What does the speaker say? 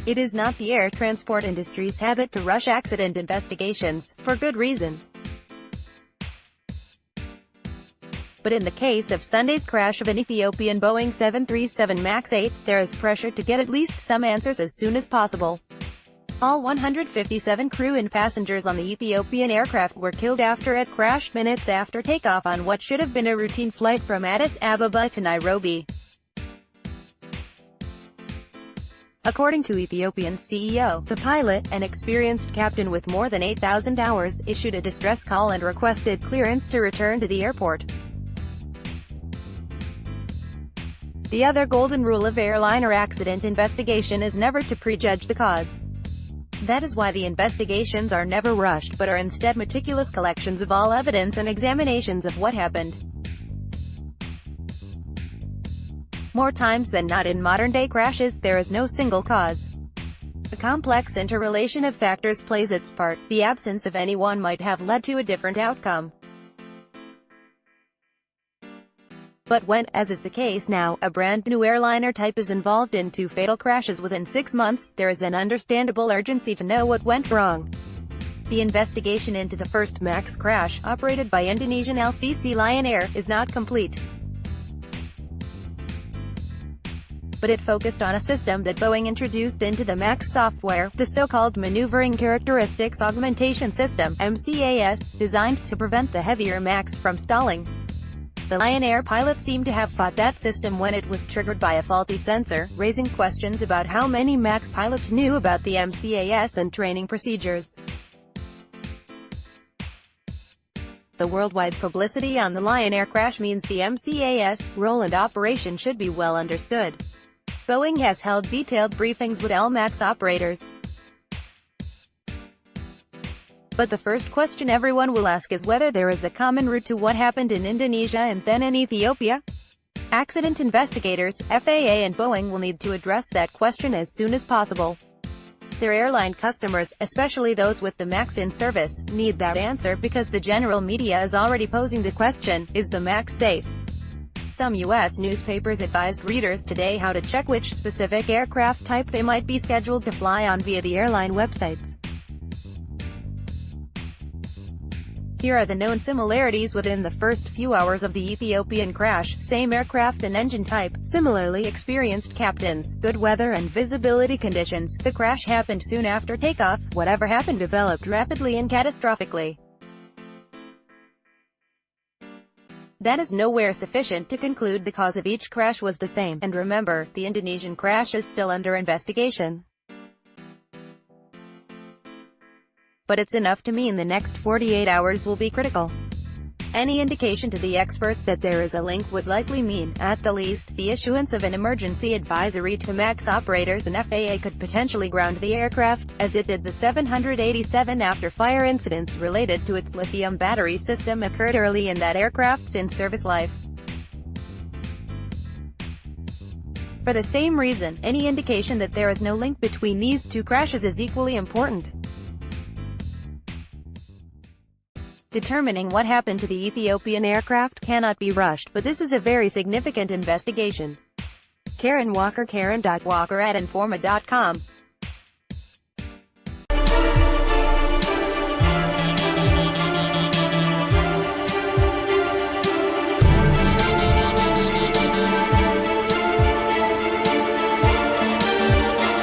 It is not the air transport industry's habit to rush accident investigations, for good reason. But in the case of Sunday's crash of an Ethiopian Boeing 737 MAX 8, there is pressure to get at least some answers as soon as possible. All 157 crew and passengers on the Ethiopian aircraft were killed after it crashed minutes after takeoff on what should have been a routine flight from Addis Ababa to Nairobi. According to Ethiopian CEO, the pilot, an experienced captain with more than 8,000 hours, issued a distress call and requested clearance to return to the airport. The other golden rule of airliner accident investigation is never to prejudge the cause. That is why the investigations are never rushed, but are instead meticulous collections of all evidence and examinations of what happened. More times than not in modern-day crashes, there is no single cause. The complex interrelation of factors plays its part. The absence of any one might have led to a different outcome. But when, as is the case now, a brand-new airliner type is involved in 2 fatal crashes within 6 months, there is an understandable urgency to know what went wrong. The investigation into the first MAX crash, operated by Indonesian LCC Lion Air, is not complete. But it focused on a system that Boeing introduced into the MAX software, the so-called Maneuvering Characteristics Augmentation System, MCAS, designed to prevent the heavier MAX from stalling. The Lion Air pilot seemed to have fought that system when it was triggered by a faulty sensor, raising questions about how many MAX pilots knew about the MCAS and training procedures. The worldwide publicity on the Lion Air crash means the MCAS role and operation should be well understood. Boeing has held detailed briefings with LMAX operators. But the first question everyone will ask is whether there is a common root to what happened in Indonesia and then in Ethiopia. Accident investigators, FAA and Boeing will need to address that question as soon as possible. Their airline customers, especially those with the MAX in service, need that answer because the general media is already posing the question, is the MAX safe? Some U.S. newspapers advised readers today how to check which specific aircraft type they might be scheduled to fly on via the airline websites. Here are the known similarities within the first few hours of the Ethiopian crash: same aircraft and engine type, similarly experienced captains, good weather and visibility conditions. The crash happened soon after takeoff. Whatever happened developed rapidly and catastrophically. That is nowhere sufficient to conclude the cause of each crash was the same. And remember, the Indonesian crash is still under investigation. But it's enough to mean the next 48 hours will be critical. Any indication to the experts that there is a link would likely mean, at the least, the issuance of an emergency advisory to MAX operators, and FAA could potentially ground the aircraft, as it did the 787 after fire incidents related to its lithium battery system occurred early in that aircraft's in-service life. For the same reason, any indication that there is no link between these 2 crashes is equally important. Determining what happened to the Ethiopian aircraft cannot be rushed, but this is a very significant investigation. Karen Walker, Karen.Walker@Informa.com